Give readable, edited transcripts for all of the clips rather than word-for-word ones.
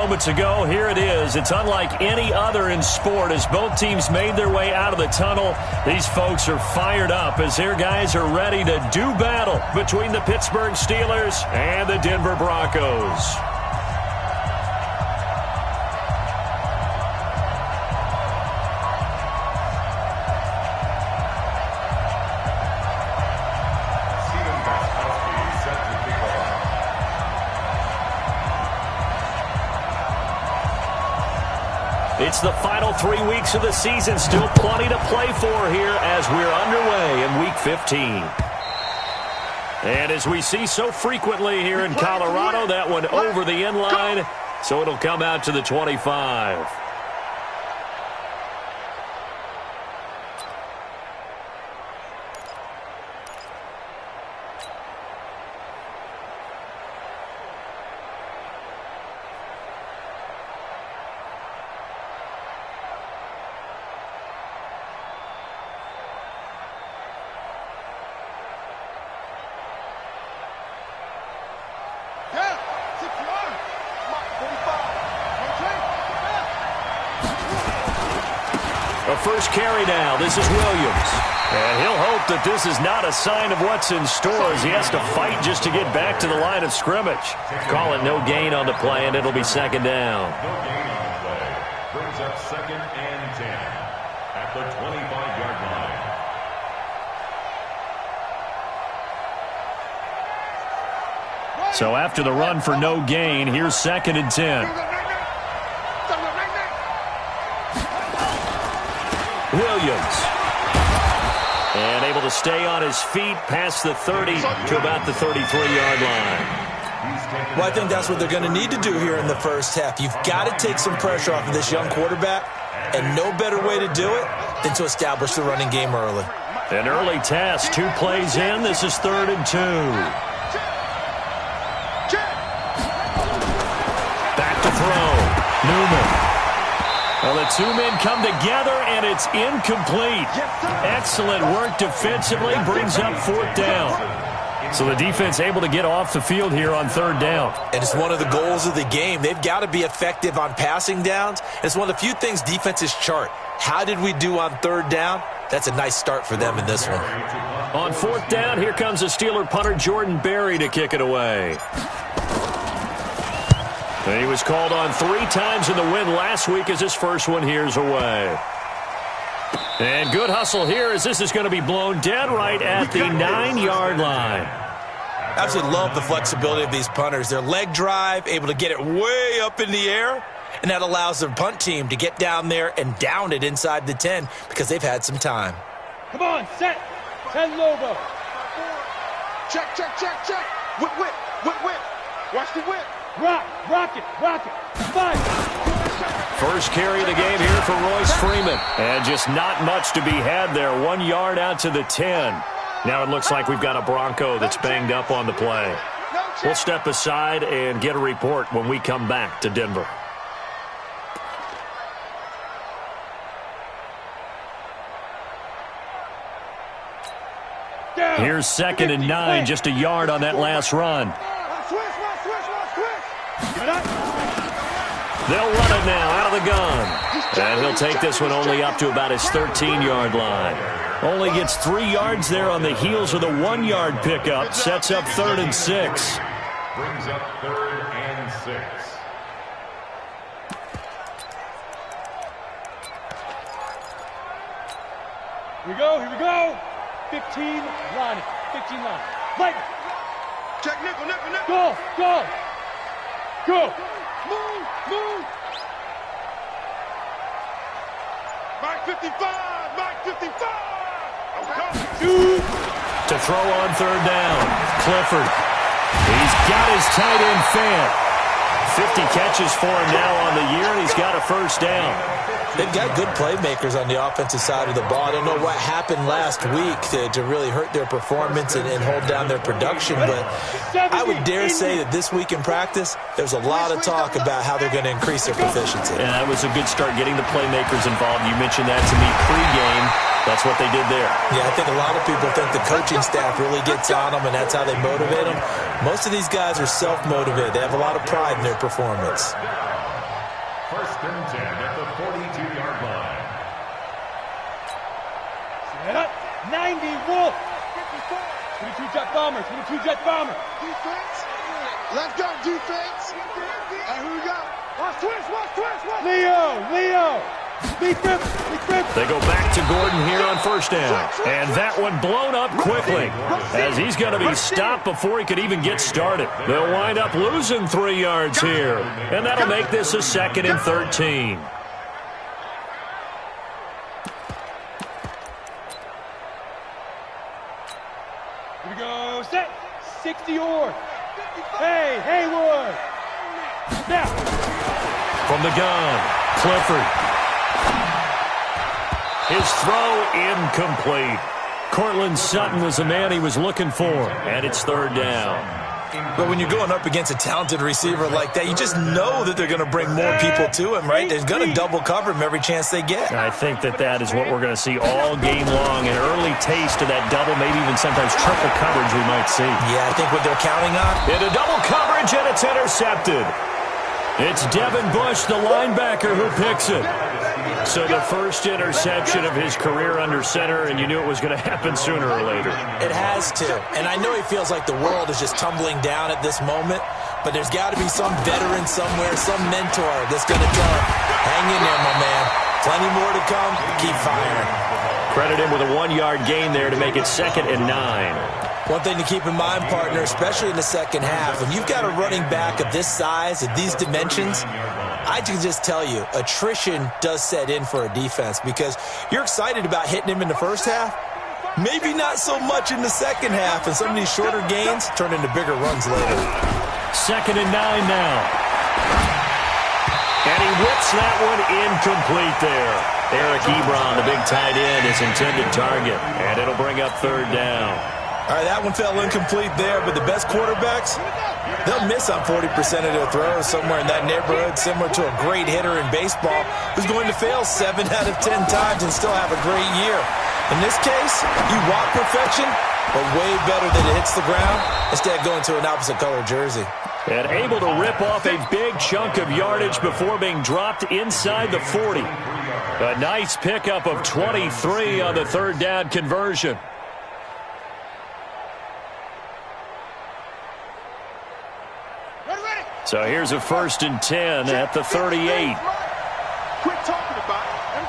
Moments ago, here it is. It's unlike any other in sport as both teams made their way out of the tunnel. These folks are fired up as their guys are ready to do battle between the Pittsburgh Steelers and the Denver Broncos. It's the final 3 weeks of the season. Still plenty to play for here as we're underway in Week 15. And as we see so frequently here in Colorado, that one over the end line, so it'll come out to the 25. A first carry now. This is Williams. And he'll hope that this is not a sign of what's in store as he has to fight just to get back to the line of scrimmage. Call it no gain on the play, and it'll be second down. No gain on the play. Brings up 2nd and 10 at the 25-yard line. So after the run for no gain, here's 2nd and 10. Williams. And able to stay on his feet past the 30 to about the 33-yard line. Well, I think that's what they're going to need to do here in the first half. You've got to take some pressure off of this young quarterback, and no better way to do it than to establish the running game early. An early test, 2 plays in. This is 3rd and 2. Back to throw. Newman. Well, the 2 men come together, and it's incomplete. Excellent work defensively, brings up 4th down. So the defense able to get off the field here on 3rd down. And it's one of the goals of the game. They've got to be effective on passing downs. It's one of the few things defenses chart. How did we do on 3rd down? That's a nice start for them in this one. On 4th down, here comes the Steeler punter Jordan Berry to kick it away. He was called on 3 times in the win last week as his first one here's away. And good hustle here as this is going to be blown dead right at the 9-yard line. Absolutely love the flexibility of these punters. Their leg drive, able to get it way up in the air, and that allows their punt team to get down there and down it inside the 10 because they've had some time. Come on, set. 10 Lobo. Check, check, check, check. Whip, whip, whip, whip. Watch the whip. Rock it. 5. First carry of the game here for Royce Freeman. And just not much to be had there. 1 yard out to the 10. Now it looks like we've got a Bronco that's banged up on the play. We'll step aside and get a report when we come back to Denver. Here's 2nd and 9, just a yard on that last run. They'll run it now out of the gun. And he'll take this one only up to about his 13-yard line. Only gets 3 yards there on the heels of the 1-yard pickup. Sets up 3rd and 6. Brings up 3rd and 6. Here we go. 15 line. Right. Check nickel. Go. Move. Mark 55. To throw on 3rd down. Clifford. He's got his tight end Fant. 50 catches for him now on the year, and he's got a first down. They've got good playmakers on the offensive side of the ball. I don't know what happened last week to really hurt their performance and hold down their production, but I would dare say that this week in practice, there's a lot of talk about how they're going to increase their proficiency. And that was a good start getting the playmakers involved. You mentioned that to me pregame. That's what they did there. Yeah, I think a lot of people think the coaching staff really gets on them, and that's how they motivate them. Most of these guys are self-motivated. They have a lot of pride in their performance. First and 10 at the 42-yard line. Set up. 90 Wolf. 22 jet bomber. 22 jet bomber. Defense. Let's go, defense. And who we got? Watch twist, watch twist, watch. Leo. Big grip. They go back to Gordon here on first down. And that one blown up quickly as he's going to be stopped before he could even get started. They'll wind up losing 3 yards here. And that'll make this a 2nd and 13. Here we go. Set. 60 Orr. Hey, Haywood. Now. From the gun, Clifford. His throw incomplete. Cortland Sutton was the man he was looking for, and it's 3rd down. But when you're going up against a talented receiver like that, you just know that they're going to bring more people to him, right? They're going to double cover him every chance they get. I think that is what we're going to see all game long, an early taste of that double, maybe even sometimes triple coverage we might see. Yeah, I think what they're counting on. Into double coverage, and it's intercepted. It's Devin Bush, the linebacker, who picks it. So the first interception of his career under center, and you knew it was going to happen sooner or later. It has to. And I know he feels like the world is just tumbling down at this moment, but there's got to be some veteran somewhere, some mentor that's going to tell him, hang in there, my man. Plenty more to come. Keep firing. Credit him with a 1-yard gain there to make it 2nd and 9. One thing to keep in mind, partner, especially in the second half, when you've got a running back of this size, of these dimensions, I can just tell you, attrition does set in for a defense because you're excited about hitting him in the first half, maybe not so much in the second half, and some of these shorter gains turn into bigger runs later. 2nd and 9 now. And he whips that one incomplete there. Eric Ebron, the big tight end, his intended target, and it'll bring up 3rd down. All right, that one fell incomplete there, but the best quarterbacks, they'll miss on 40% of their throws somewhere in that neighborhood, similar to a great hitter in baseball who's going to fail 7 out of 10 times and still have a great year. In this case, you want perfection, but way better than it hits the ground instead of going to an opposite color jersey. And able to rip off a big chunk of yardage before being dropped inside the 40. A nice pickup of 23 on the 3rd down conversion. So here's a 1st and 10 at the 38. Quit talking about it.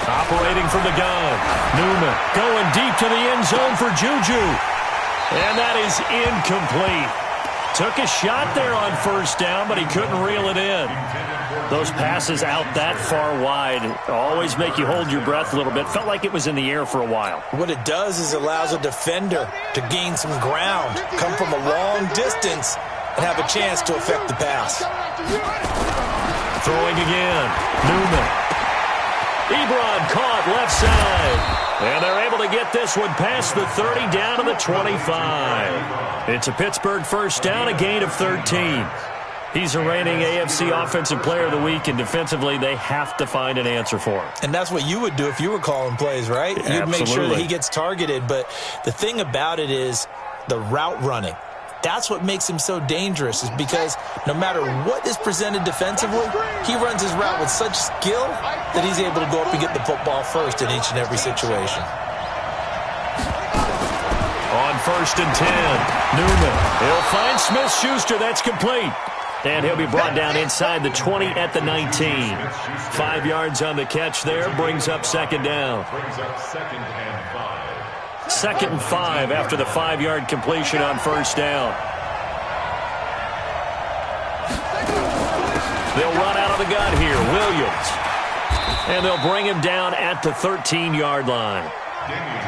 Operating from the gun. Newman going deep to the end zone for Juju. And that is incomplete. Took a shot there on 1st down, but he couldn't reel it in. Those passes out that far wide always make you hold your breath a little bit. Felt like it was in the air for a while. What it does is it allows a defender to gain some ground, come from a long distance, and have a chance to affect the pass. Throwing again. Newman. Ebron caught left side. And they're able to get this one past the 30 down to the 25. It's a Pittsburgh 1st down, a gain of 13. He's a reigning AFC Offensive Player of the Week, and defensively they have to find an answer for him. And that's what you would do if you were calling plays, right? Absolutely. You'd make sure that he gets targeted. But the thing about it is the route running. That's what makes him so dangerous, is because no matter what is presented defensively, he runs his route with such skill that he's able to go up and get the football first in each and every situation. On 1st and 10, Newman. He'll find Smith-Schuster. That's complete. And he'll be brought down inside the 20 at the 19. 5 yards on the catch there, brings up 2nd down. Brings up 2nd and 5. 2nd and 5 after the 5-yard completion on 1st down. They'll run out of the gun here. Williams. And they'll bring him down at the 13-yard line.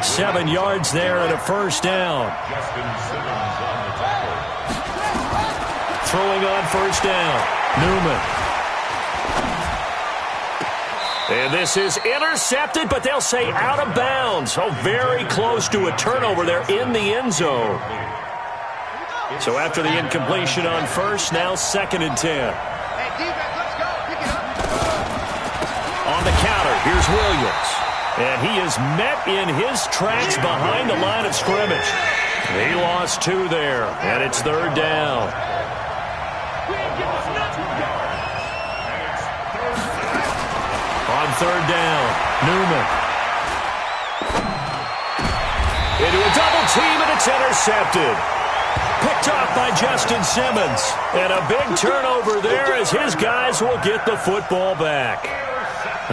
7 yards there and a 1st down. Throwing on 1st down. Newman. And this is intercepted, but they'll say out of bounds. Oh, very close to a turnover there in the end zone. So after the incompletion on 1st, now 2nd and 10. On the counter, here's Williams. And he is met in his tracks behind the line of scrimmage. He lost 2 there, and it's 3rd down. third down. Newman. Into a double team, and it's intercepted. Picked off by Justin Simmons. And a big turnover there as his guys will get the football back.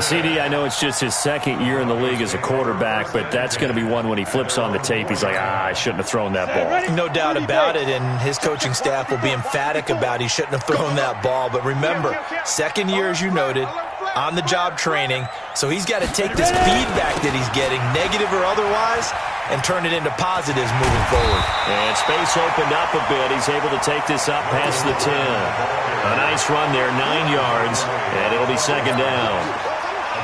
CD, I know it's just his second year in the league as a quarterback, but that's going to be one when he flips on the tape. He's like, I shouldn't have thrown that ball. No doubt about it, and his coaching staff will be emphatic about he shouldn't have thrown that ball. But remember, second year, as you noted, on-the-job training, so he's got to take this feedback that he's getting, negative or otherwise, and turn it into positives moving forward. And space opened up a bit. He's able to take this up past the 10. A nice run there, 9 yards, and it'll be second down.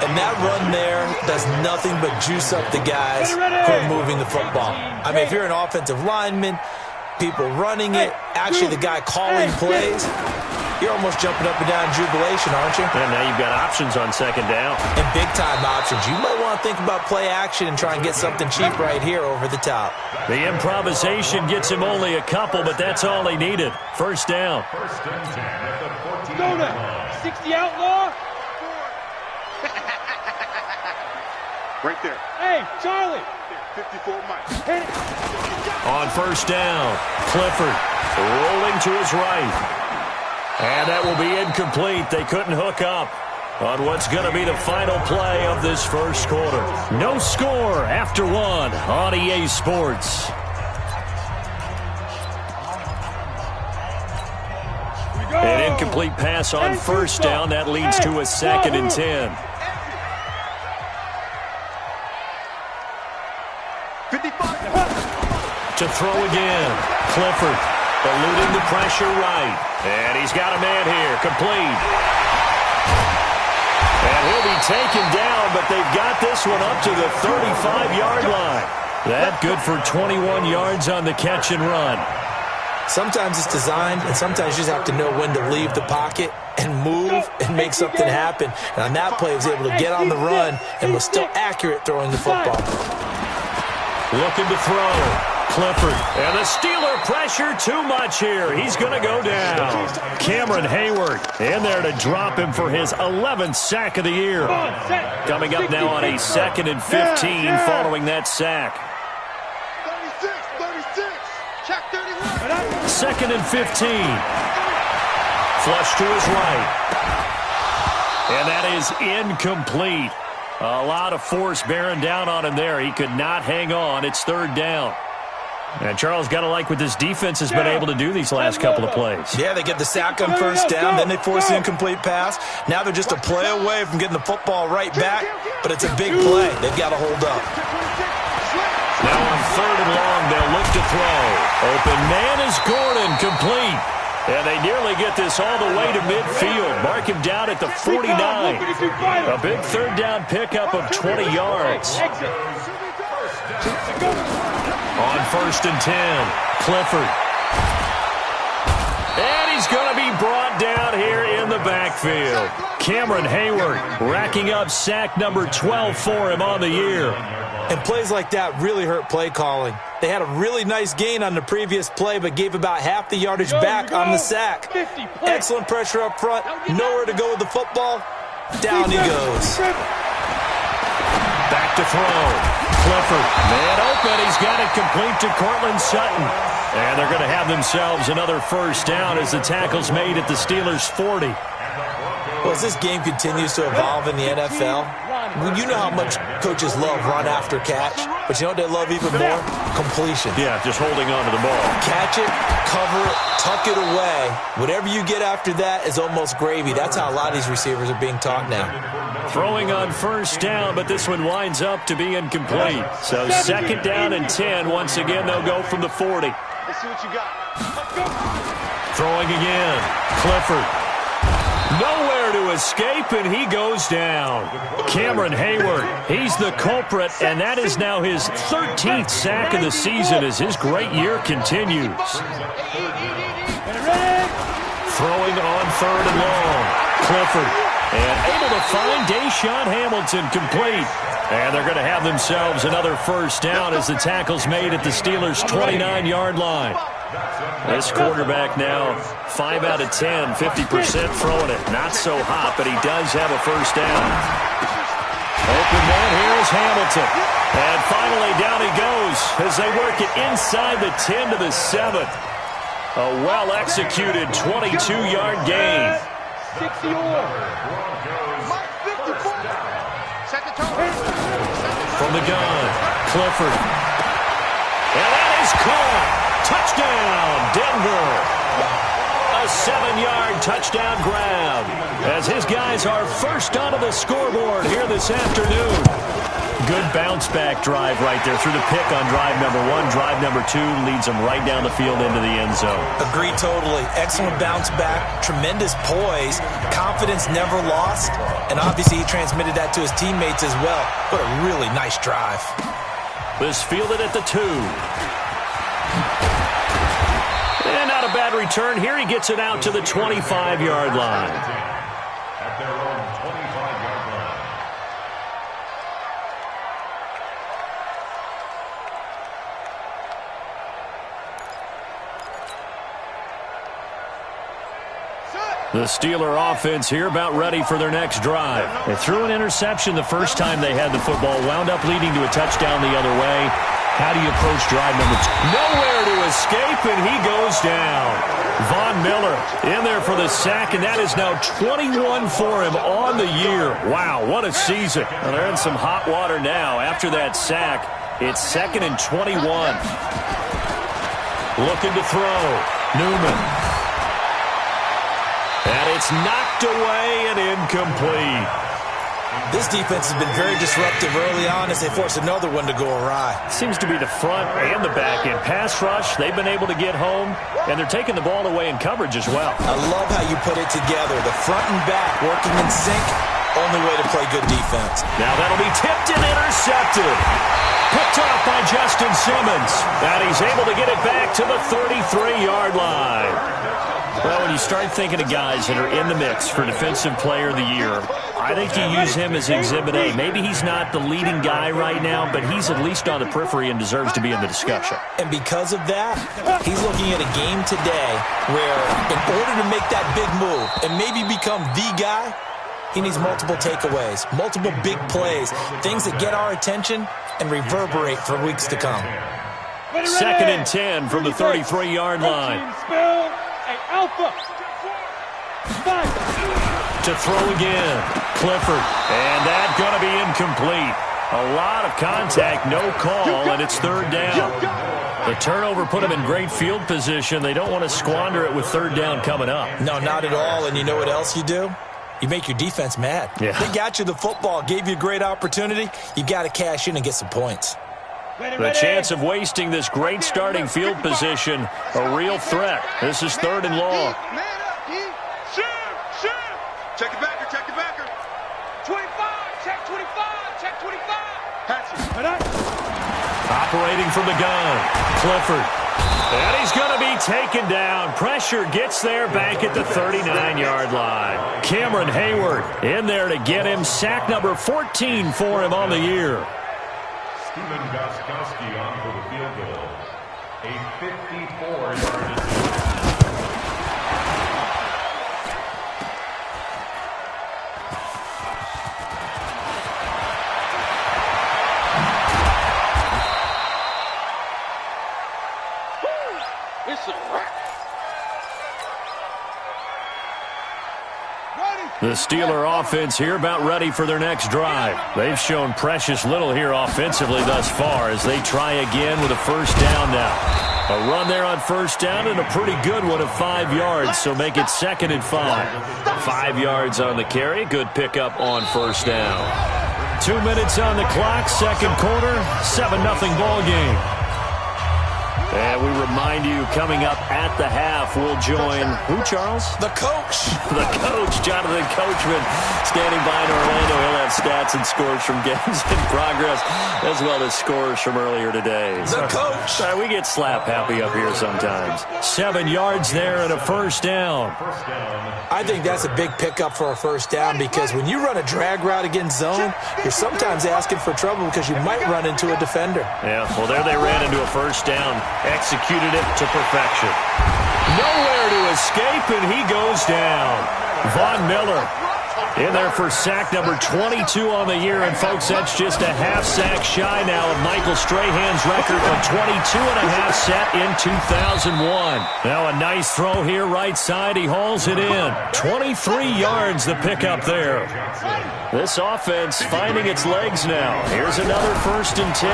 And that run there does nothing but juice up the guys who are moving the football. I mean, if you're an offensive lineman, people running it, actually the guy calling plays, you're almost jumping up and down in jubilation, aren't you? And now you've got options on second down. And big-time options. You might want to think about play action and try and get something cheap right here over the top. The improvisation gets him only a couple, but that's all he needed. First down. First and 10 at the 14. Go now. 60 outlaw. Right there. Hey, Charlie. 54 Mike. Hit it. On first down, Clifford rolling to his right. And that will be incomplete. They couldn't hook up on what's going to be the final play of this first quarter. No score after one on EA Sports. An incomplete pass on first down. That leads to a second and 10. 55. To throw again. Clifford eluding the pressure right. And he's got a man here. Complete. And he'll be taken down, but they've got this one up to the 35-yard line. That good for 21 yards on the catch and run. Sometimes it's designed, and sometimes you just have to know when to leave the pocket and move and make something happen. And on that play, he was able to get on the run and was still accurate throwing the football. Looking to throw. Clifford. And the Steeler pressure too much here. He's going to go down. Cameron Hayward in there to drop him for his 11th sack of the year. Coming up now on a 2nd and 15 following that sack. 36. Check 31. 2nd and 15. Flush to his right. And that is incomplete. A lot of force bearing down on him there. He could not hang on. It's third down. And Charles got to like what this defense has been able to do these last couple of plays. Yeah, they get the sack on first down, then they force the incomplete pass. Now they're just a play away from getting the football right back, but it's a big play. They've got to hold up. Now on third and long, they'll look to throw. Open man is Gordon, complete. And they nearly get this all the way to midfield. Mark him down at the 49. A big third down pickup of 20 yards. On 1st and 10, Clifford. And he's going to be brought down here in the backfield. Cameron Hayward racking up sack number 12 for him on the year. And plays like that really hurt play calling. They had a really nice gain on the previous play, but gave about half the yardage back on the sack. Excellent pressure up front. Nowhere to go with the football. Down he goes. Back to throw. Clifford, man open. He's got it complete to Cortland Sutton. And they're going to have themselves another first down as the tackle's made at the Steelers' 40. Well, as this game continues to evolve in the NFL, you know how much coaches love run after catch, but you know what they love even more? Completion. Yeah, just holding on to the ball. Catch it, cover it, tuck it away. Whatever you get after that is almost gravy. That's how a lot of these receivers are being taught now. Throwing on first down, but this one winds up to be incomplete. So 2nd down and 10. Once again, they'll go from the 40. Let's see what you got. Throwing again. Clifford. Nowhere to escape, and he goes down. Cameron Hayward, he's the culprit, and that is now his 13th sack of the season as his great year continues. Throwing on third and long. Clifford, and able to find Deshaun Hamilton complete. And they're going to have themselves another first down as the tackle's made at the Steelers' 29-yard line. This quarterback now 5 out of 10, 50% throwing it. Not so hot, but he does have a first down. Open man here is Hamilton. And finally down he goes as they work it inside the 10 to the 7th. A well-executed 22-yard gain. 60 From the gun, Clifford. And that is caught. Touchdown, Denver. A 7-yard touchdown grab as his guys are first onto the scoreboard here this afternoon. Good bounce-back drive right there through the pick on drive number 1. Drive number 2 leads them right down the field into the end zone. Agree totally. Excellent bounce-back, tremendous poise, confidence never lost, and obviously he transmitted that to his teammates as well. What a really nice drive. This fielded at the 2. And not a bad return. Here he gets it out to the 25-yard line. At their own 25-yard line. The Steeler offense here about ready for their next drive. They threw an interception the first time they had the football, wound up leading to a touchdown the other way. How do you approach drive number 2? Nowhere to escape, and he goes down. Von Miller in there for the sack, and that is now 21 for him on the year. Wow, what a season. Well, they're in some hot water now. After that sack, it's 2nd and 21. Looking to throw. Newman. And it's knocked away and incomplete. This defense has been very disruptive early on as they force another one to go awry. Seems to be the front and the back end. Pass rush, they've been able to get home, and they're taking the ball away in coverage as well. I love how you put it together. The front and back working in sync, only way to play good defense. Now that'll be tipped and intercepted. Picked off by Justin Simmons. And he's able to get it back to the 33-yard line. Well, when you start thinking of guys that are in the mix for Defensive Player of the Year, I think you use him as Exhibit A. Maybe he's not the leading guy right now, but he's at least on the periphery and deserves to be in the discussion. And because of that, he's looking at a game today where in order to make that big move and maybe become the guy, he needs multiple takeaways, multiple big plays, things that get our attention and reverberate for weeks to come. 2nd and 10 from the 33-yard line. To throw again, Clifford, and that's going to be incomplete. A lot of contact, no call, and it's 3rd down. The turnover put them in great field position. They don't want to squander it with 3rd down coming up. No, not at all, and you know what else you do? You make your defense mad. Yeah. They got you the football, gave you a great opportunity. You got to cash in and get some points. The chance of wasting this great starting field position, a real threat. This is 3rd and long. Check your backer, check your backer. 25, check 25, check 25. Operating from the gun, Clifford. And he's going to be taken down. Pressure gets there back at the 39-yard line. Cameron Hayward in there to get him. Sack number 14 for him on the year. Steven Gostkowski on for the field goal. A 54-yard decision. It's a wrap. The Steeler offense here about ready for their next drive. They've shown precious little here offensively thus far as they try again with a 1st down now. A run there on 1st down and a pretty good one of 5 yards, so make it 2nd and 5. 5 yards on the carry. Good pickup on 1st down. 2 minutes on the clock, 2nd quarter, 7-0 ball game. And we remind you, coming up at the half, we'll join, who, Charles? The coach. The coach, Jonathan Coachman, standing by in Orlando. He'll have stats and scores from games in progress, as well as scores from earlier today. The coach. We get slap happy up here sometimes. 7 yards there and a 1st down. I think that's a big pickup for a 1st down because when you run a drag route against zone, you're sometimes asking for trouble because you might run into a defender. Yeah, well, there they ran into a 1st down. Executed it to perfection. Nowhere to escape, and he goes down. Von Miller In there for sack number 22 on the year. And, folks, that's just a half sack shy now of Michael Strahan's record of 22.5 set in 2001. Now a nice throw here right side. He hauls it in. 23 yards the pickup there. This offense finding its legs now. Here's another 1st and 10.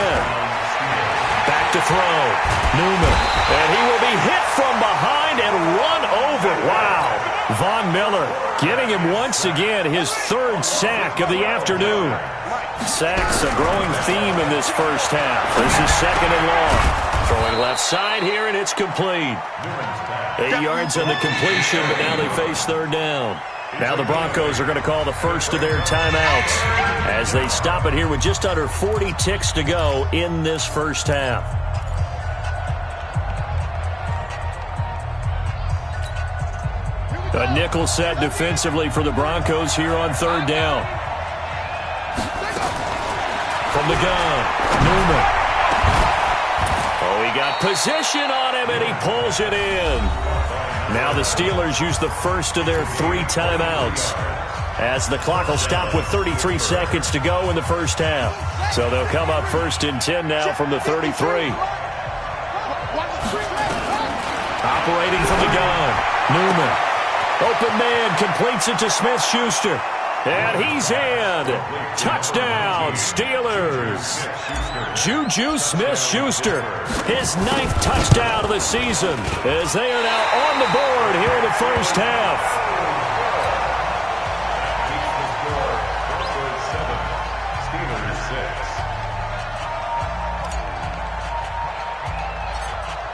Back to throw. Newman. And he will be hit from behind and run over. Wow. Von Miller getting him once again his 3rd sack of the afternoon. Sacks a growing theme in this first half. This is 2nd and long. Throwing left side here, and it's complete. 8 yards on the completion, but now they face 3rd down. Now the Broncos are going to call the first of their timeouts as they stop it here with just under 40 ticks to go in this first half. A nickel set defensively for the Broncos here on 3rd down. From the gun, Newman. Oh, he got position on him, and he pulls it in. Now the Steelers use the first of their 3 timeouts as the clock will stop with 33 seconds to go in the first half. So they'll come up 1st and 10 now from the 33. Operating from the gun, Newman. Open man completes it to Smith-Schuster. And he's in. Touchdown, Steelers. Juju Smith-Schuster, his 9th touchdown of the season as they are now on the board here in the first half.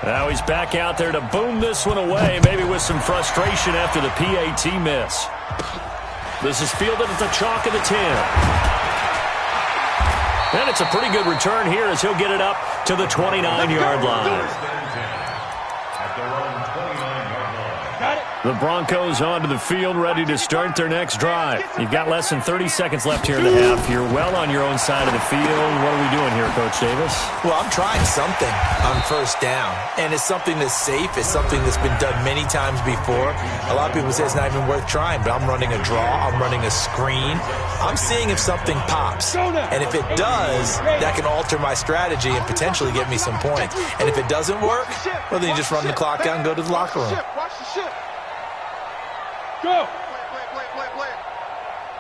Now he's back out there to boom this one away, maybe with some frustration after the PAT miss. This is fielded at the chalk of the 10. And it's a pretty good return here as he'll get it up to the 29-yard line. The Broncos onto the field, ready to start their next drive. You've got less than 30 seconds left here in the half. You're well on your own side of the field. What are we doing here, Coach Davis? Well, I'm trying something on 1st down, and it's something that's safe. It's something that's been done many times before. A lot of people say it's not even worth trying, but I'm running a draw. I'm running a screen. I'm seeing if something pops, and if it does, that can alter my strategy and potentially get me some points. And if it doesn't work, well, then you just run the clock out and go to the locker room. Watch the ship. Go. Wait.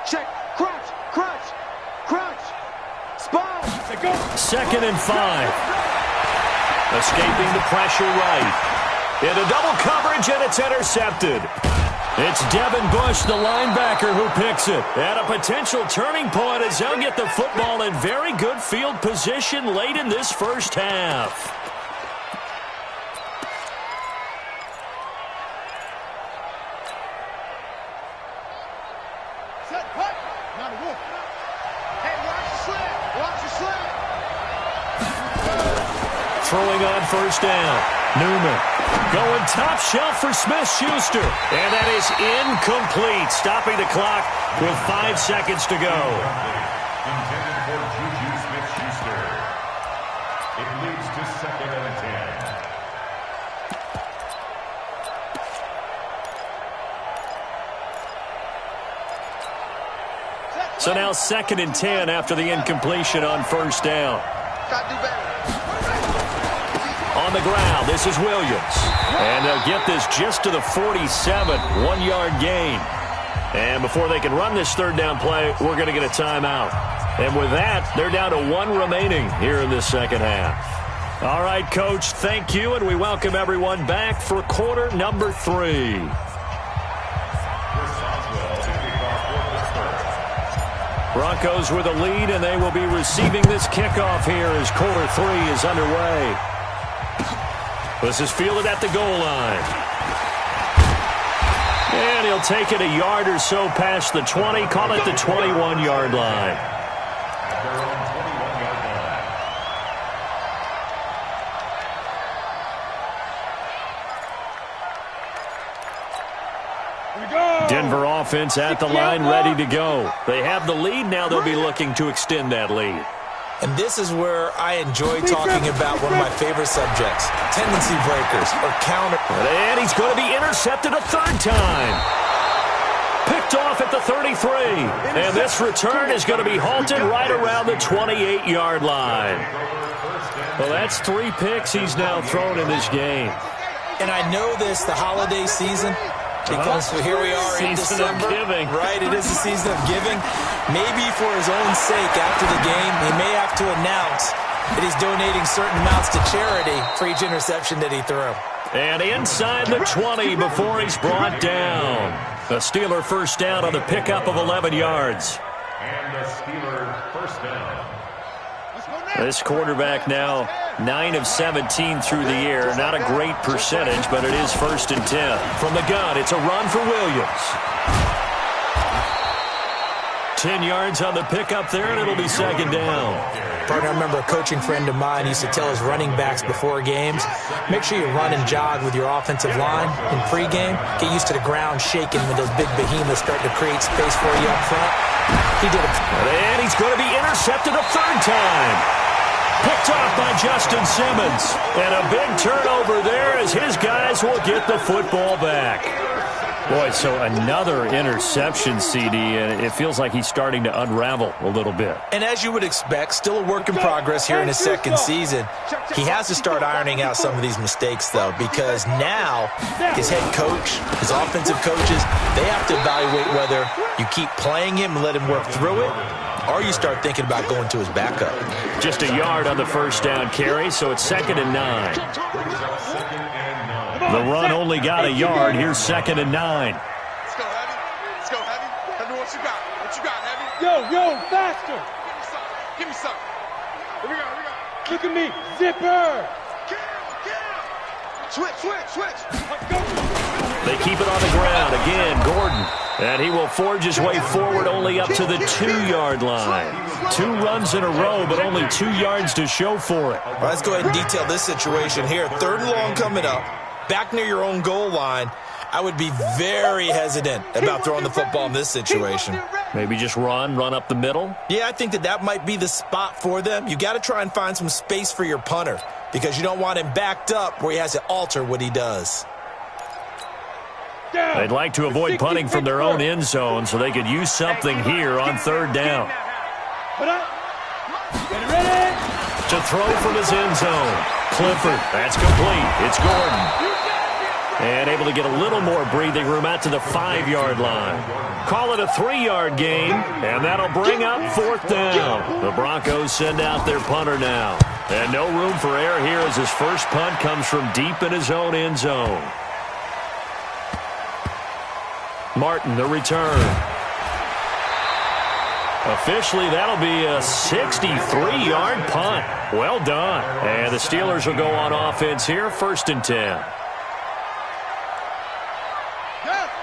Check. Crunch. Spot. Go. 2nd and 5. Escaping the pressure right. Into double coverage, and it's intercepted. It's Devin Bush, the linebacker, who picks it. At a potential turning point as they'll get the football in very good field position late in this first half. Throwing on 1st down. Newman going top shelf for Smith-Schuster. And that is incomplete. Stopping the clock with 5 seconds to go. Intended for Juju Smith-Schuster. It leads to 2nd and 10. So now 2nd and 10 after the incompletion on 1st down. Got to do better. On the ground, this is Williams. And they'll get this just to the 47, 1-yard gain. And before they can run this 3rd down play, we're going to get a timeout. And with that, they're down to 1 remaining here in this second half. All right, Coach, thank you, and we welcome everyone back for quarter number 3. Broncos with a lead, and they will be receiving this kickoff here as quarter 3 is underway. This is fielded at the goal line. And he'll take it a yard or so past the 20, call it the 21-yard line. At their own 21-yard line. Denver offense at the line, ready to go. They have the lead now. They'll be looking to extend that lead. And this is where I enjoy talking about one of my favorite subjects, tendency breakers or counter. And he's going to be intercepted a 3rd time. Picked picked off at the 33. And this return is going to be halted right around the 28-yard line. Well, that's 3 picks he's now thrown in this game. And I know this, the holiday season, because here we are in December. Giving. Right, it is the season of giving. Maybe for his own sake after the game, he may have to announce that he's donating certain amounts to charity for each interception that he threw. And inside the 20 before he's brought down. The Steeler first down on the pickup of 11 yards. And the Steeler first down. This quarterback now 9 of 17 through the air. Not a great percentage, but it is 1st and 10. From the gun, it's a run for Williams. 10 yards on the pickup there, and it'll be 2nd down. Partner, I remember a coaching friend of mine used to tell his running backs before games, make sure you run and jog with your offensive line in pregame. Get used to the ground shaking when those big behemoths start to create space for you up front. He did it. And he's going to be intercepted a 3rd time. Picked off by Justin Simmons. And a big turnover there as his guys will get the football back. Boy, so another interception, CD, and it feels like he's starting to unravel a little bit. And as you would expect, still a work in progress here in his 2nd season. He has to start ironing out some of these mistakes, though, because now his head coach, his offensive coaches, they have to evaluate whether you keep playing him and let him work through it, or you start thinking about going to his backup. Just a yard on the first down carry, so it's 2nd and 9. The run only got a yard. Here's 2nd and 9. Let's go, Heavy. Let's go, Heavy. Heavy, what you got? What you got, Heavy? Yo, faster. Give me some. Here we go. Look at me. Zipper. Switch. They keep it on the ground. Again, Gordon. And he will forge his way forward only up to the 2-yard line. 2 runs in a row, but only 2 yards to show for it. All right, let's go ahead and detail this situation here. 3rd and long coming up. Back near your own goal line. I would be very hesitant about throwing the football in this situation. Maybe just run up the middle? Yeah, I think that might be the spot for them. You got to try and find some space for your punter because you don't want him backed up where he has to alter what he does. They'd like to avoid punting from their own end zone so they could use something here on 3rd down. To throw from his end zone. Clifford, that's complete. It's Gordon. And able to get a little more breathing room out to the 5-yard line. Call it a 3-yard gain, and that'll bring up 4th down. The Broncos send out their punter now. And no room for error here as his first punt comes from deep in his own end zone. Martin, the return. Officially, that'll be a 63-yard punt. Well done. And the Steelers will go on offense here, 1st and 10.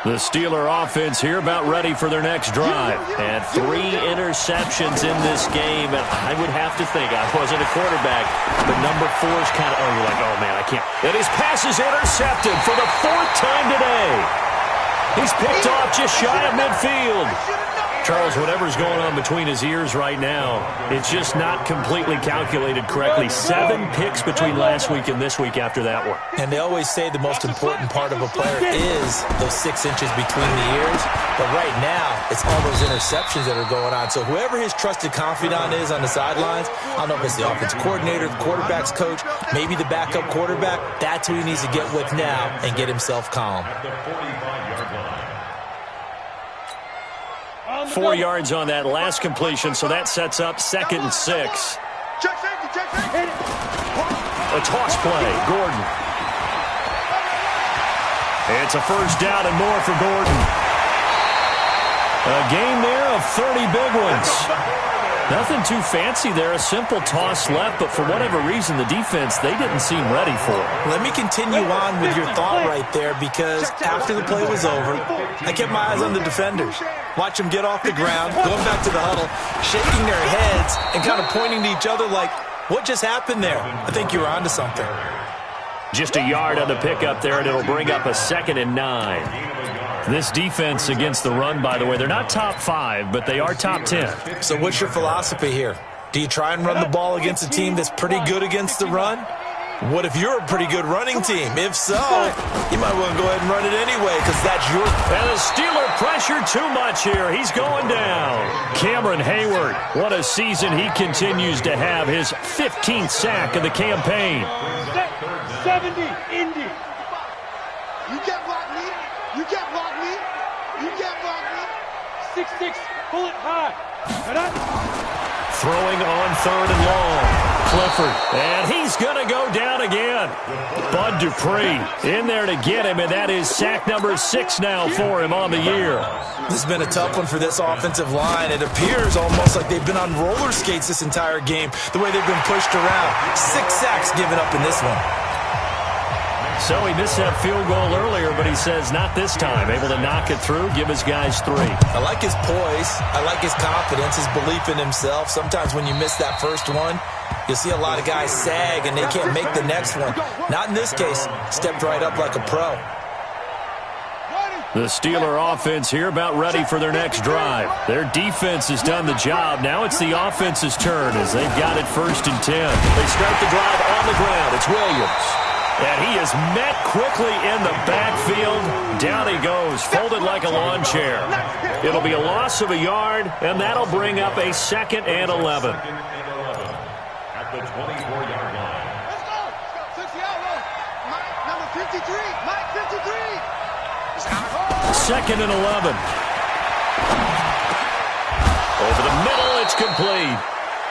The Steeler offense here about ready for their next drive. And 3 interceptions in this game. And I would have to think, I wasn't a quarterback, but number 4 is kind of, you're like, oh, man, I can't. And his pass is intercepted for the 4th time today. He's picked off just shy of midfield. Charles, whatever's going on between his ears right now, it's just not completely calculated correctly. 7 picks between last week and this week after that one. And they always say the most important part of a player is those 6 inches between the ears. But right now, it's all those interceptions that are going on. So whoever his trusted confidant is on the sidelines, I don't know if it's the offensive coordinator, the quarterback's coach, maybe the backup quarterback, that's who he needs to get with now and get himself calm. 4 yards on that last completion, so that sets up 2nd and 6. A toss play, Gordon. It's a first down and more for Gordon. A game there of 30 big ones. Nothing too fancy there, a simple toss left, but for whatever reason, the defense, they didn't seem ready for it. Let me continue on with your thought right there, because after the play was over, I kept my eyes on the defenders. Watch them get off the ground, going back to the huddle, shaking their heads and kind of pointing to each other like, what just happened there? I think you were onto something. Just a yard on the pickup there, and it'll bring up a 2nd and 9. This defense against the run, by the way, they're not top 5, but they are top 10. So what's your philosophy here? Do you try and run the ball against a team that's pretty good against the run? What if you're a pretty good running team? If so, you might want to go ahead and run it anyway because that's your... And the Steeler pressure too much here. He's going down. Cameron Hayward, what a season he continues to have. His 15th sack of the campaign. 70, Indy. You can't block me. You can't block me. You can't block me. 6'6", bullet high. Throwing on 3rd and long. Clifford, and he's going to go down again. Bud Dupree in there to get him, and that is sack number 6 now for him on the year. This has been a tough one for this offensive line. It appears almost like they've been on roller skates this entire game, the way they've been pushed around. 6 sacks given up in this one. So he missed that field goal earlier, but he says not this time. Able to knock it through, give his guys 3. I like his poise. I like his confidence, his belief in himself. Sometimes when you miss that first one, you'll see a lot of guys sag and they can't make the next one. Not in this case. Stepped right up like a pro. The Steeler offense here about ready for their next drive. Their defense has done the job. Now it's the offense's turn as they've got it 1st and 10. They start the drive on the ground. It's Williams. And he is met quickly in the backfield. Down he goes, folded like a lawn chair. It'll be a loss of a yard, and that'll bring up a 2nd and 11. At the 24-yard line. Let's go. 60 out low. Mike, number 53. Mike, 53. 2nd and 11. Over the middle, it's complete.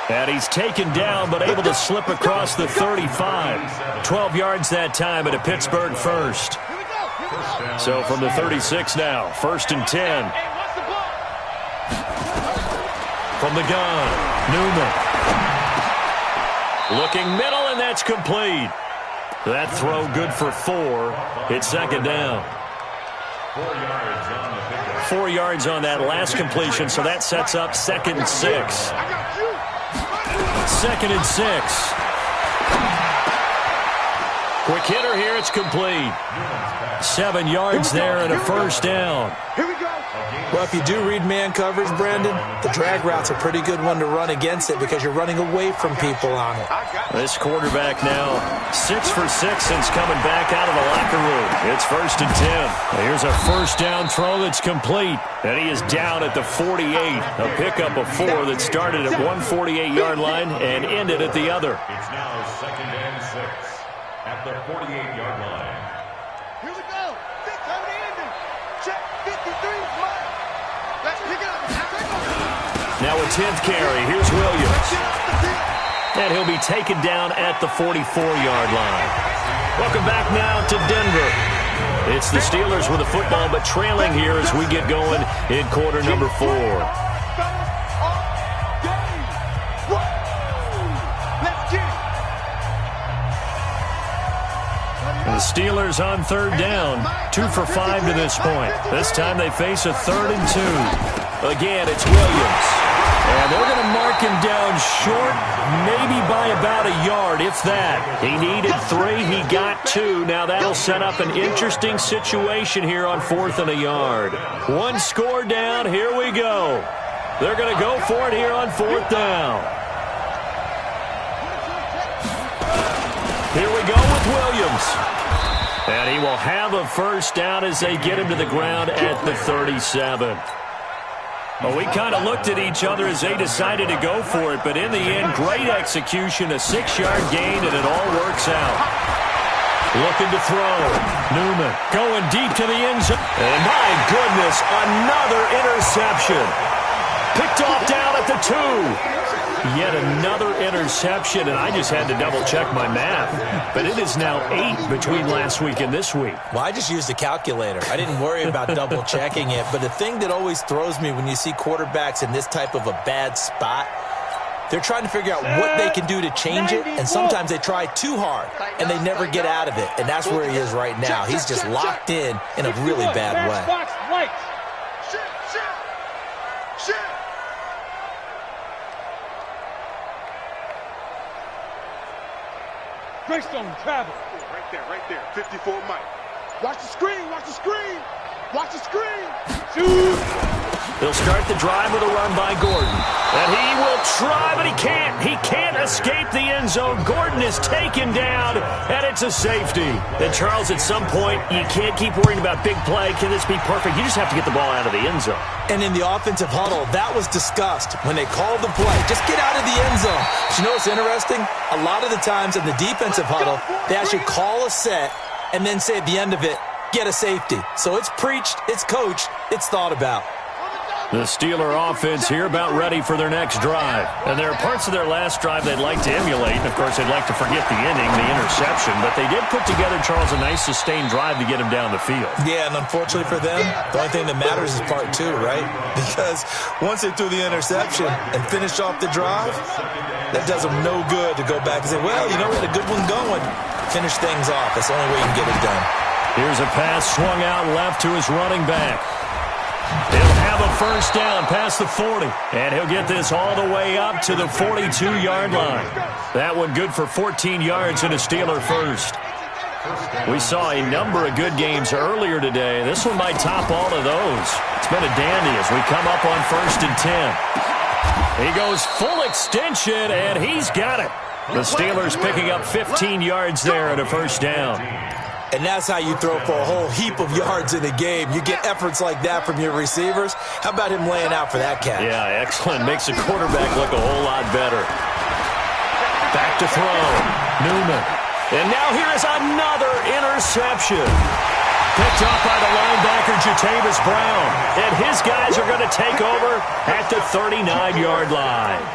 And he's taken down, but able to slip across the 35. 12 yards that time at a Pittsburgh first. So from the 36 now, 1st and 10. From the gun, Newman. Looking middle, and that's complete. That throw good for 4. It's 2nd down. 4 yards on that last completion, so that sets up 2nd and 6. 2nd and 6. Quick hitter here, it's complete. 7 yards there and a 1st down. Here we go. Well, if you do read man coverage, Brandon, the drag route's a pretty good one to run against it because you're running away from people on it. This quarterback now 6 for 6 since coming back out of the locker room. It's 1st and 10. Here's a 1st down throw that's complete. And he is down at the 48. A pickup of 4 that started at 148-yard line and ended at the other. It's now 2nd and 6 at the 48-yard line. Here we go. 6 over the ending. Check 53. Mike. Let's pick it up. Now a 10th carry. Here's Williams. And he'll be taken down at the 44-yard line. Welcome back now to Denver. It's the Steelers with the football, but trailing here as we get going in quarter number 4. The Steelers on 3rd down. 2 for 5 to this point. This time they face a 3rd and 2. Again, it's Williams. And they're going to mark him down short, maybe by about a yard, if that. He needed 3, he got 2. Now that'll set up an interesting situation here on 4th and a yard. 1 score down, here we go. They're going to go for it here on 4th down. Here we go with Williams. And he will have a 1st down as they get him to the ground at the 37. Well, we kind of looked at each other as they decided to go for it, but in the end, great execution, a 6-yard gain, and it all works out. Looking to throw. Newman going deep to the end zone. And my goodness, another interception. Picked off down at the 2. Yet another interception, and I just had to double-check my math. But it is now 8 between last week and this week. Well, I just used a calculator. I didn't worry about double-checking it. But the thing that always throws me when you see quarterbacks in this type of a bad spot, they're trying to figure out what they can do to change it, and sometimes they try too hard, and they never get out of it. And that's where he is right now. He's just locked in a really bad way. Greystone travel. Right there. 54 Mike. Watch the screen. Watch the screen. Watch the screen. Shoot. They'll start the drive with a run by Gordon. And he will try, but he can't. He can't escape the end zone. Gordon is taken down, and it's a safety. And, Charles, at some point, you can't keep worrying about big play. Can this be perfect? You just have to get the ball out of the end zone. And in the offensive huddle, that was discussed when they called the play. Just get out of the end zone. But you know what's interesting? A lot of the times in the defensive huddle, they actually call a set and then say at the end of it, get a safety. So it's preached, it's coached, it's thought about. The Steeler offense here about ready for their next drive. And there are parts of their last drive they'd like to emulate. And, of course, they'd like to forget the inning, the interception. But they did put together, Charles, a nice sustained drive to get him down the field. Yeah, and unfortunately for them, the only thing that matters is part two, right? Because once they threw the interception and finished off the drive, that does them no good to go back and say, well, you know what, a good one going. Finish things off. That's the only way you can get it done. Here's a pass swung out left to his running back. He'll have a first down past the 40. And he'll get this all the way up to the 42-yard line. That one good for 14 yards and a Steeler first. We saw a number of good games earlier today. This one might top all of those. It's been a dandy as we come up on 1st and 10. He goes full extension, and he's got it. The Steelers picking up 15 yards there and a first down. And that's how you throw for a whole heap of yards in a game. You get efforts like that from your receivers. How about him laying out for that catch? Yeah, excellent. Makes the quarterback look a whole lot better. Back to throw. Newman. And now here is another interception. Picked up by the linebacker, Jatavis Brown. And his guys are going to take over at the 39-yard line.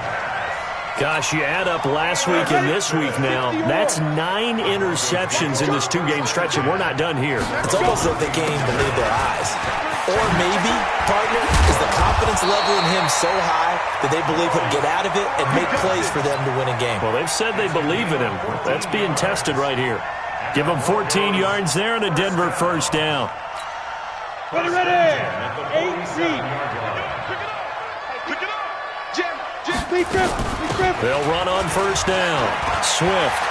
Gosh, you add up last week and this week now, that's 9 interceptions in this two-game stretch, and we're not done here. It's almost like they can't even believe their eyes. Or maybe, partner, is the confidence level in him so high that they believe he'll get out of it and make plays for them to win a game. Well, they've said they believe in him. That's being tested right here. Give him 14 yards there and a Denver first down. Ready, ready. 8-3. They'll run on first down. Swift.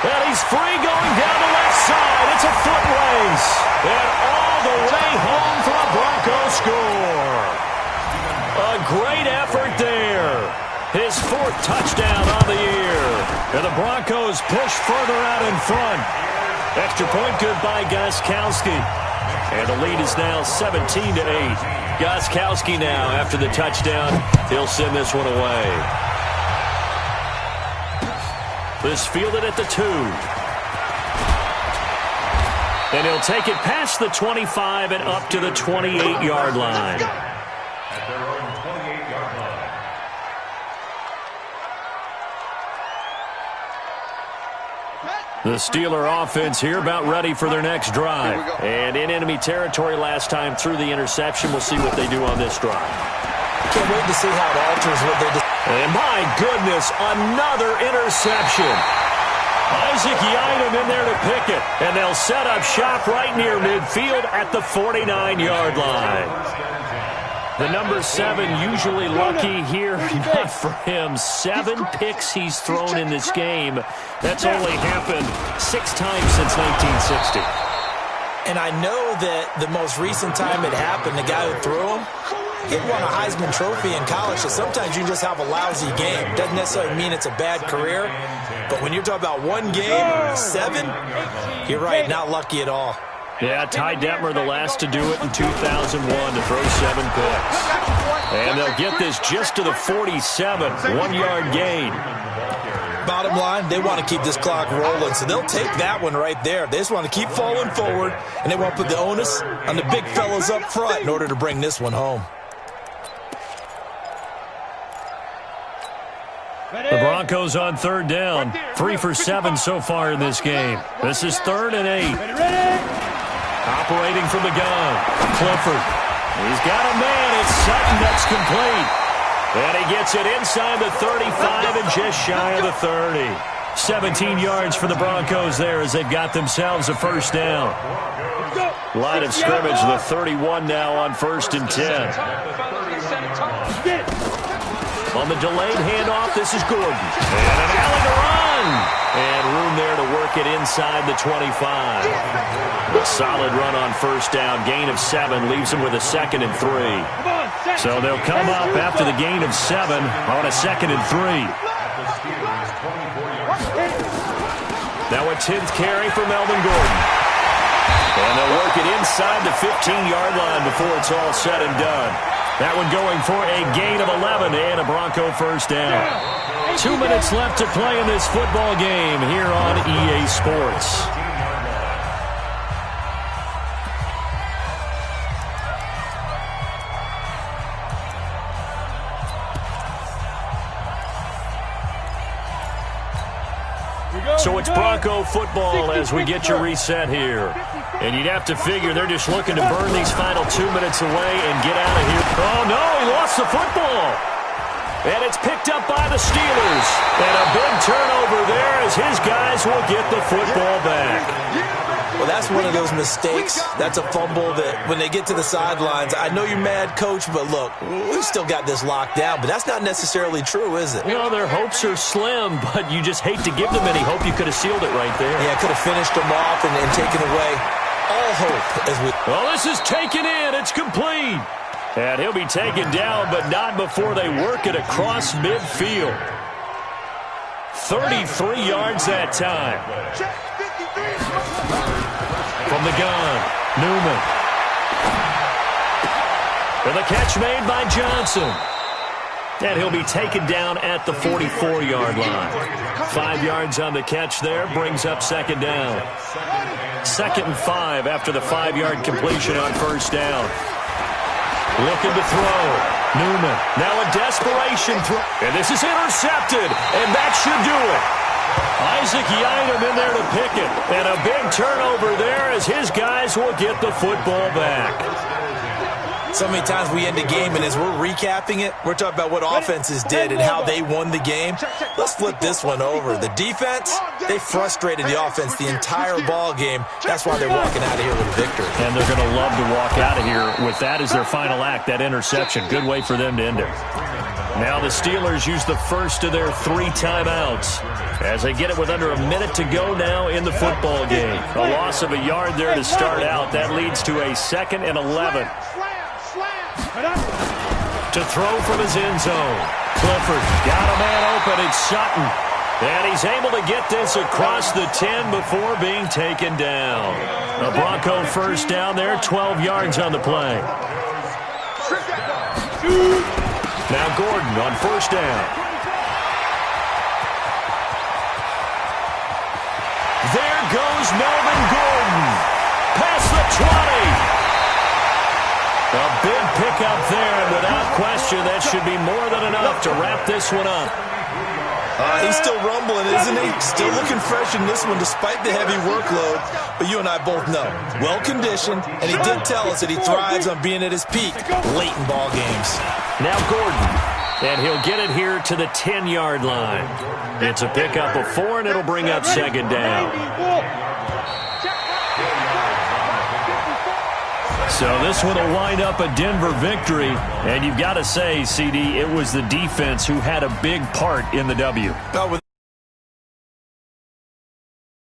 And he's free going down the left side. It's a foot race. And all the way home for a Broncos score. A great effort there. His 4th touchdown on the year. And the Broncos push further out in front. Extra point good by Gostkowski. And the lead is now 17-8. Gostkowski now, after the touchdown, he'll send this one away. This fielded at the 2. And he'll take it past the 25 and up to the 28-yard line. At their own 28-yard line. The Steeler offense here about ready for their next drive. And in enemy territory last time through the interception. We'll see what they do on this drive. Can't wait to see how it alters what they do. And my goodness, another interception. Isaac Yiadom in there to pick it. And they'll set up shop right near midfield at the 49-yard line. The number 7 usually lucky here, not for him. 7 picks he's thrown in this game. That's only happened 6 times since 1960. And I know that the most recent time it happened, the guy who threw him, he won a Heisman Trophy in college. So sometimes you just have a lousy game. Doesn't necessarily mean it's a bad career. But when you're talking about one game, 7, you're right, not lucky at all. Yeah, Ty Detmer the last to do it in 2001 to throw 7 picks. And they'll get this just to the 47, 1-yard gain. Bottom line, they want to keep this clock rolling, so they'll take that one right there. They just want to keep falling forward, and they want to put the onus on the big fellas up front in order to bring this one home. The Broncos on 3rd down. 3 for 7 so far in this game. This is 3rd and 8. Operating from the gun, Clifford. He's got a man. It's Sutton that's complete. And he gets it inside the 35 and just shy of the 30. 17 yards for the Broncos there as they've got themselves a first down. Line of scrimmage, the 31 now on 1st and 10. On the delayed handoff, this is Gordon. And an alley to run. And room there to work it inside the 25. A solid run on first down. Gain of 7 leaves them with a 2nd and 3. So they'll come up after the gain of 7 on a 2nd and 3. Now a 10th carry for Melvin Gordon. And they'll work it inside the 15-yard line before it's all said and done. That one going for a gain of 11 and a Bronco first down. 2 minutes left to play in this football game here on EA Sports. So it's Bronco football as we get you reset here. And you'd have to figure they're just looking to burn these final 2 minutes away and get out of here. Oh, no, he lost the football. And it's picked up by the Steelers. And a big turnover there as his guys will get the football back. Well, that's one of those mistakes. That's a fumble that when they get to the sidelines, I know you're mad, Coach, but look, we still got this locked down. But that's not necessarily true, is it? You know, their hopes are slim, but you just hate to give them any hope. You could have sealed it right there. Yeah, could have finished them off and taken away all hope. Well, this is taken in. It's complete. And he'll be taken down, but not before they work it across midfield. 33 yards that time. From the gun, Newman. With a catch made by Johnson. And he'll be taken down at the 44-yard line. 5 yards on the catch there, brings up 2nd down. 2nd and 5 after the 5-yard completion on first down. Looking to throw. Newman. Now a desperation throw. And this is intercepted. And that should do it. Isaac Yiadom in there to pick it. And a big turnover there as his guys will get the football back. So many times we end the game, and as we're recapping it, we're talking about what offenses did and how they won the game. Let's flip this one over. The defense, they frustrated the offense the entire ball game. That's why they're walking out of here with a victory. And they're going to love to walk out of here with that as their final act, that interception. Good way for them to end it. Now the Steelers use the first of their 3 timeouts as they get it with under a minute to go now in the football game. A loss of a yard there to start out. That leads to a 2nd and 11. To throw from his end zone. Clifford got a man open. It's Sutton. And he's able to get this across the 10 before being taken down. A Bronco first down there, 12 yards on the play. Now Gordon on first down. There goes Melvin Gordon. Past the 20. A big pickup there, and without question, that should be more than enough to wrap this one up. He's still rumbling, isn't he? Still looking fresh in this one despite the heavy workload. But you and I both know, well-conditioned, and he did tell us that he thrives on being at his peak late in ball games. Now Gordon, and he'll get it here to the 10-yard line. It's a pickup of 4, and it'll bring up 2nd down. So this one will wind up a Denver victory. And you've got to say, CD, it was the defense who had a big part in the W.